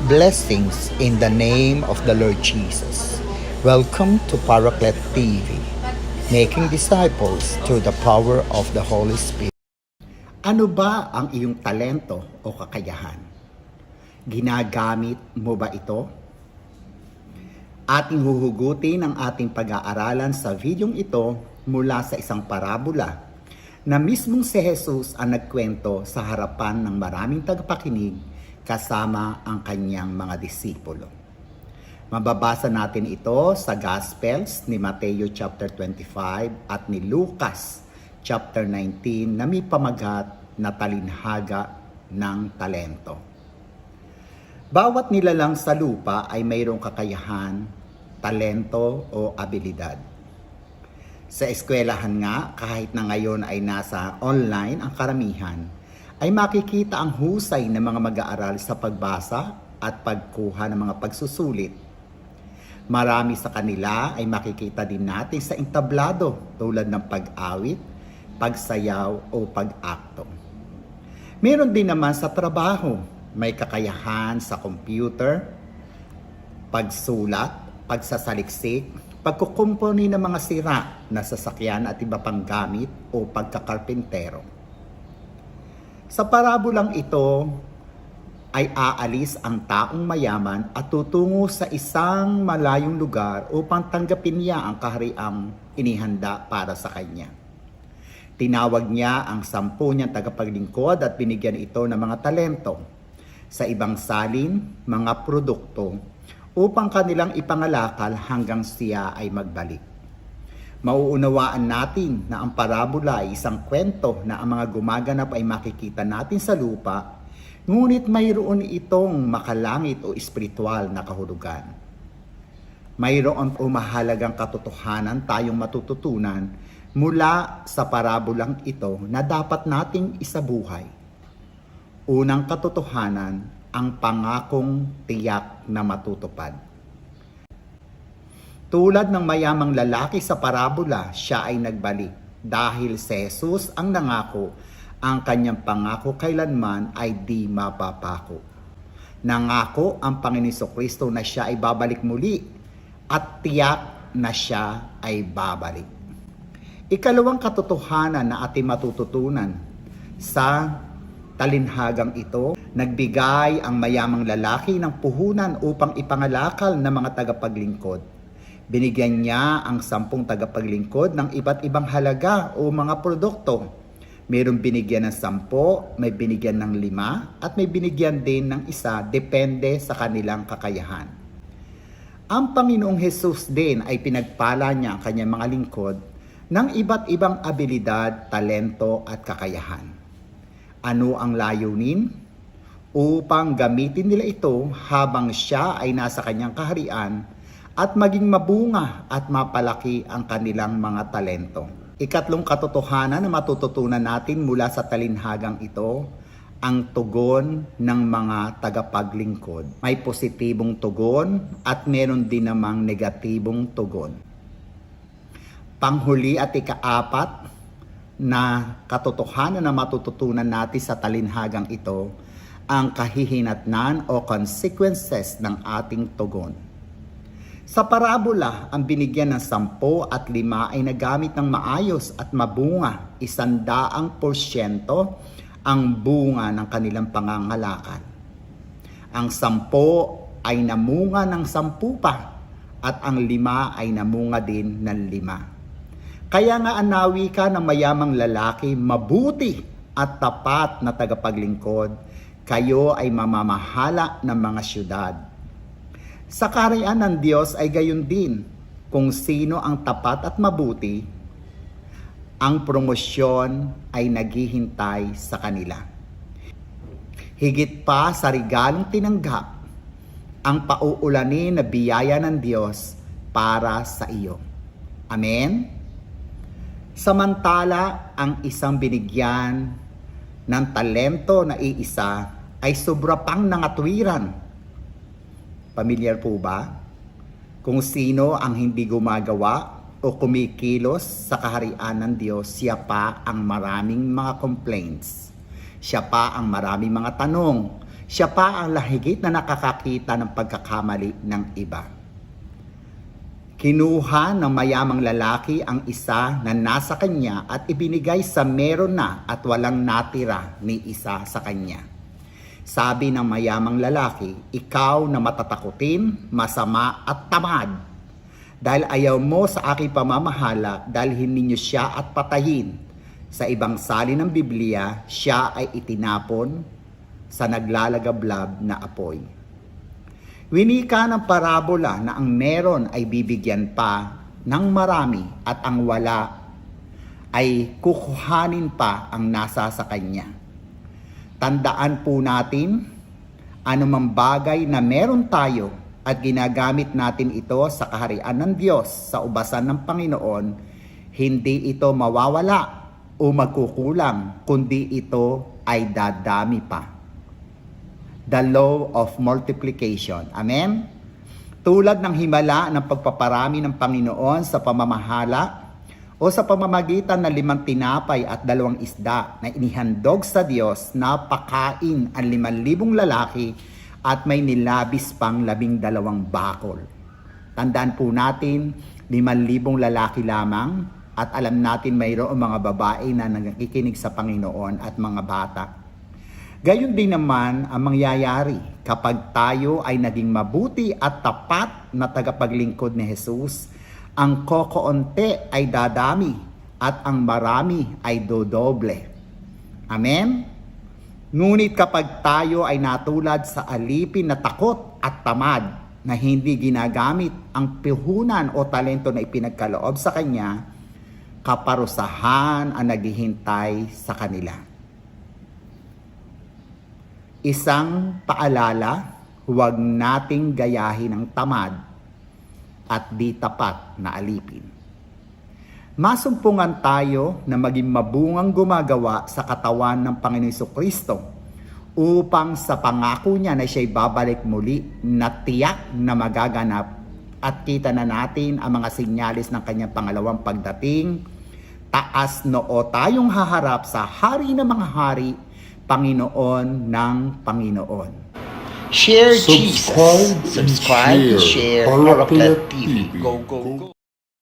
Blessings in the name of the Lord Jesus. Welcome to Paraclet TV, making disciples through the power of the Holy Spirit. Ano ba ang iyong talento o kakayahan? Ginagamit mo ba ito? Ating huhugutin ang ating pag-aaralan sa videong ito mula sa isang parabola na mismong si Jesus ang nagkwento sa harapan ng maraming tagapakinig kasama ang kanyang mga disipulo. Mababasa natin ito sa Gospels ni Mateo chapter 25 at ni Lucas chapter 19 na may pamagat na talinhaga ng talento. Bawat nilalang sa lupa ay mayroong kakayahan, talento o abilidad. Sa eskwelahan nga, kahit na ngayon ay nasa online ang karamihan, ay makikita ang husay ng mga mag-aaral sa pagbasa at pagkuha ng mga pagsusulit. Marami sa kanila ay makikita din natin sa entablado tulad ng pag-awit, pagsayaw o pag-akto. Meron din naman sa trabaho, may kakayahan sa computer, pagsulat, pagsasaliksik, pagkukumpuni ng mga sira na sasakyan at iba pang gamit o pagkakarpintero. Sa parabolang ito ay aalis ang taong mayaman at tutungo sa isang malayong lugar upang tanggapin niya ang kahariang inihanda para sa kanya. Tinawag niya ang 10 niyang tagapaglingkod at binigyan ito ng mga talento sa ibang salin, mga produkto, upang kanilang ipangalakal hanggang siya ay magbalik. Mauunawaan natin na ang parabola ay isang kwento na ang mga gumaganap ay makikita natin sa lupa, ngunit mayroon itong makalangit o espiritual na kahulugan. Mayroon o mahalagang katotohanan tayong matututunan mula sa parabolang ito na dapat nating isabuhay. Unang katotohanan, ang pangakong tiyak na matutupad. Tulad ng mayamang lalaki sa parabola, siya ay nagbalik dahil si Jesus ang nangako, ang kanyang pangako kailanman ay di mapapako. Nangako ang Panginoon Kristo na siya ay babalik muli at tiyak na siya ay babalik. Ikalawang katotohanan na ating matututunan sa talinhagang ito, nagbigay ang mayamang lalaki ng puhunan upang ipangalakal ng mga tagapaglingkod. Binigyan niya ang 10 tagapaglingkod ng iba't ibang halaga o mga produkto. Mayroong binigyan ng 10, may binigyan ng 5, at may binigyan din ng 1 depende sa kanilang kakayahan. Ang Panginoong Hesus din ay pinagpala niya ang kanyang mga lingkod ng iba't ibang abilidad, talento at kakayahan. Ano ang layunin? Upang gamitin nila ito habang siya ay nasa kanyang kaharian at maging mabunga at mapalaki ang kanilang mga talento. Ikatlong katotohanan na matututunan natin mula sa talinhagang ito, ang tugon ng mga tagapaglingkod. May positibong tugon at meron din namang negatibong tugon. Panghuli at ikaapat na katotohanan na matututunan natin sa talinhagang ito, ang kahihinatnan o consequences ng ating tugon. Sa parabola, ang binigyan ng 10 at 5 ay nagamit ng maayos at mabunga, 100% ang bunga ng kanilang pangangalakal. Ang 10 ay namunga ng 10 pa at ang 5 ay namunga din ng 5. Kaya nga ang nawika ng mayamang lalaki, mabuti at tapat na tagapaglingkod, kayo ay mamamahala ng mga syudad. Sa kaharian ng Diyos ay gayon din, kung sino ang tapat at mabuti, ang promosyon ay naghihintay sa kanila. Higit pa sa regalong tinanggap, ang pauulanin na biyaya ng Diyos para sa iyo. Amen? Samantala, ang isang binigyan ng talento na iisa ay sobra pang nangatwiran. Pamilyar po ba? Kung sino ang hindi gumagawa o kumikilos sa kaharian ng Diyos, siya pa ang maraming mga complaints. Siya pa ang maraming mga tanong. Siya pa ang lahigit na nakakakita ng pagkakamali ng iba. Kinuha ng mayamang lalaki ang isa na nasa kanya at ibinigay sa meron na at walang natira ni isa sa kanya. Sabi ng mayamang lalaki, ikaw na matatakutin, masama at tamad. Dahil ayaw mo sa aking pamamahala, dalhin ninyo siya at patayin. Sa ibang salin ng Biblia, siya ay itinapon sa naglalagablab na apoy. Winika ng parabola na ang meron ay bibigyan pa ng marami at ang wala ay kukuhanin pa ang nasa sa kanya. Tandaan po natin, anumang bagay na meron tayo at ginagamit natin ito sa kaharian ng Diyos sa ubasan ng Panginoon, hindi ito mawawala o magkukulang, kundi ito ay dadami pa. The law of multiplication. Amen? Tulad ng himala ng pagpaparami ng Panginoon sa pamamahala o sa pamamagitan ng 5 tinapay at 2 isda na inihandog sa Diyos na pakain ang 5,000 lalaki at may nilabis pang 12 bakol. Tandaan po natin, 5,000 lalaki lamang at alam natin mayroong mga babae na nakikinig sa Panginoon at mga bata. Gayon din naman ang mangyayari kapag tayo ay naging mabuti at tapat na tagapaglingkod ni Jesus. Ang kokoonte ay dadami at ang marami ay dodoble. Amen? Ngunit kapag tayo ay natulad sa alipin na takot at tamad na hindi ginagamit ang puhunan o talento na ipinagkaloob sa kanya, kaparusahan ang naghihintay sa kanila. Isang paalala, huwag nating gayahin ang tamad at di tapat na alipin. Masumpungan tayo na maging mabungang gumagawa sa katawan ng Panginoon Jesucristo upang sa pangako niya na siya'y babalik muli na tiyak na magaganap at kita na natin ang mga sinyalis ng kanyang pangalawang pagdating. Taas noo tayong haharap sa Hari ng mga Hari, Panginoon ng Panginoon. Share Jesus. Subscribe and Subscribe and share share. Oracle Oracle TV. TV. Go, go, go.